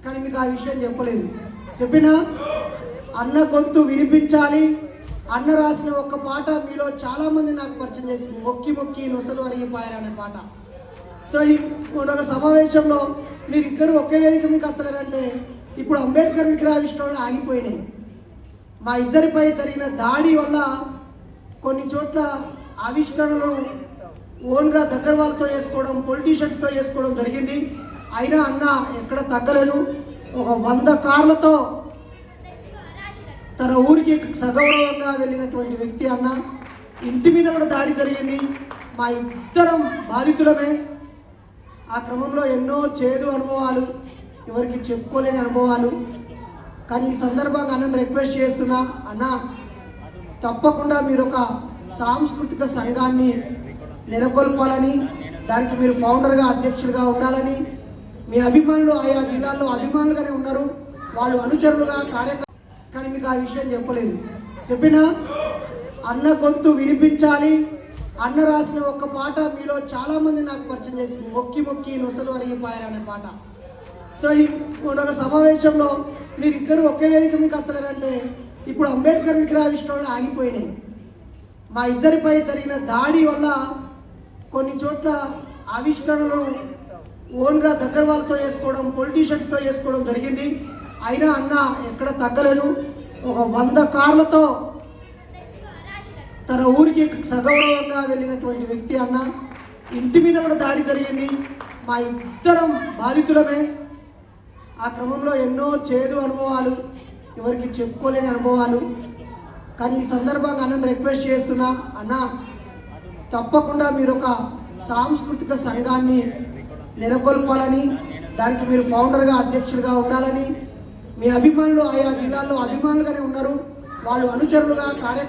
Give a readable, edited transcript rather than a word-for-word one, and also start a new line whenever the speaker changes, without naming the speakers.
కానీ మీకు ఆ విషయం చెప్పలేదు. చెప్పినా అన్న గొంతు వినిపించాలి. అన్న రాసిన ఒక పాట మీలో చాలా మంది నాకు పరిచయం చేసింది, మొక్కి మొక్కి నొసలు అరిగిపోయారు అనే పాట. సో ఒక సమావేశంలో మీరిద్దరు ఒకే వేదిక మీకు అత్తలేరంటే ఇప్పుడు అంబేద్కర్ విగ్రహావిష్కరణలు ఆగిపోయినాయి. మా ఇద్దరిపై జరిగిన దాడి వల్ల కొన్ని చోట్ల ఆవిష్కరణలు ఓన్గా దగ్గర వాళ్ళతో చేసుకోవడం, పొలిటీషియన్స్తో చేసుకోవడం జరిగింది. అయినా అన్న ఎక్కడ తగ్గలేదు. ఒక 100 కార్లతో తన ఊరికి సగౌరవంగా వెళ్ళినటువంటి వ్యక్తి అన్న. ఇంటి మీద కూడా దాడి జరిగింది. మా ఇద్దరం బాధితులమే. ఆ క్రమంలో ఎన్నో చేదు అనుభవాలు, ఎవరికి చెప్పుకోలేని అనుభవాలు. కానీ ఈ సందర్భంగా అన్నను రిక్వెస్ట్ చేస్తున్నా, అన్న తప్పకుండా మీరు ఒక సాంస్కృతిక సంఘాన్ని నెలకొల్పాలని, దానికి మీరు ఫౌండర్గా అధ్యక్షులుగా ఉండాలని. మీ అభిమానులు ఆయా జిల్లాల్లో అభిమానులుగానే ఉన్నారు, వాళ్ళు అనుచరులుగా కార్యక్రమం. కానీ మీకు ఆ విషయం చెప్పలేదు. చెప్పినా అన్న గొంతు వినిపించాలి. అన్న రాసిన ఒక పాట మీలో చాలా మంది నాకు పరిచయం చేసింది, మొక్కి మొక్కి నొసలు అరిగిపోయారు అనే పాట. సో ఒక సమావేశంలో మీరిద్దరు ఒకే వేదిక మీకు అత్తలేరంటే ఇప్పుడు అంబేద్కర్ విగ్రహావిష్కరణలు ఆగిపోయినాయి. మా ఇద్దరిపై జరిగిన దాడి వల్ల కొన్ని చోట్ల ఆవిష్కరణలు ఓన్గా దగ్గర వాళ్ళతో చేసుకోవడం, పొలిటీషియన్స్తో చేసుకోవడం జరిగింది. అయినా అన్న ఎక్కడ తగ్గలేదు. ఒక 100 కార్లతో తన ఊరికి సగౌరవంగా వెళ్ళినటువంటి వ్యక్తి అన్న. ఇంటి మీద కూడా దాడి జరిగింది. మా ఇద్దరం బాధితులమే. ఆ క్రమంలో ఎన్నో చేదు అనుభవాలు, ఎవరికి చెప్పుకోలేని అనుభవాలు. కానీ ఈ సందర్భంగా అన్నను రిక్వెస్ట్ చేస్తున్నా, అన్న తప్పకుండా మీరు ఒక సాంస్కృతిక సంఘాన్ని నెలకొల్పాలని, దానికి మీరు ఫౌండర్గా అధ్యక్షులుగా ఉండాలని. మీ అభిమానులు ఆయా జిల్లాల్లో అభిమానులుగానే ఉన్నారు, వాళ్ళు అనుచరులుగా కార్యక్రమం.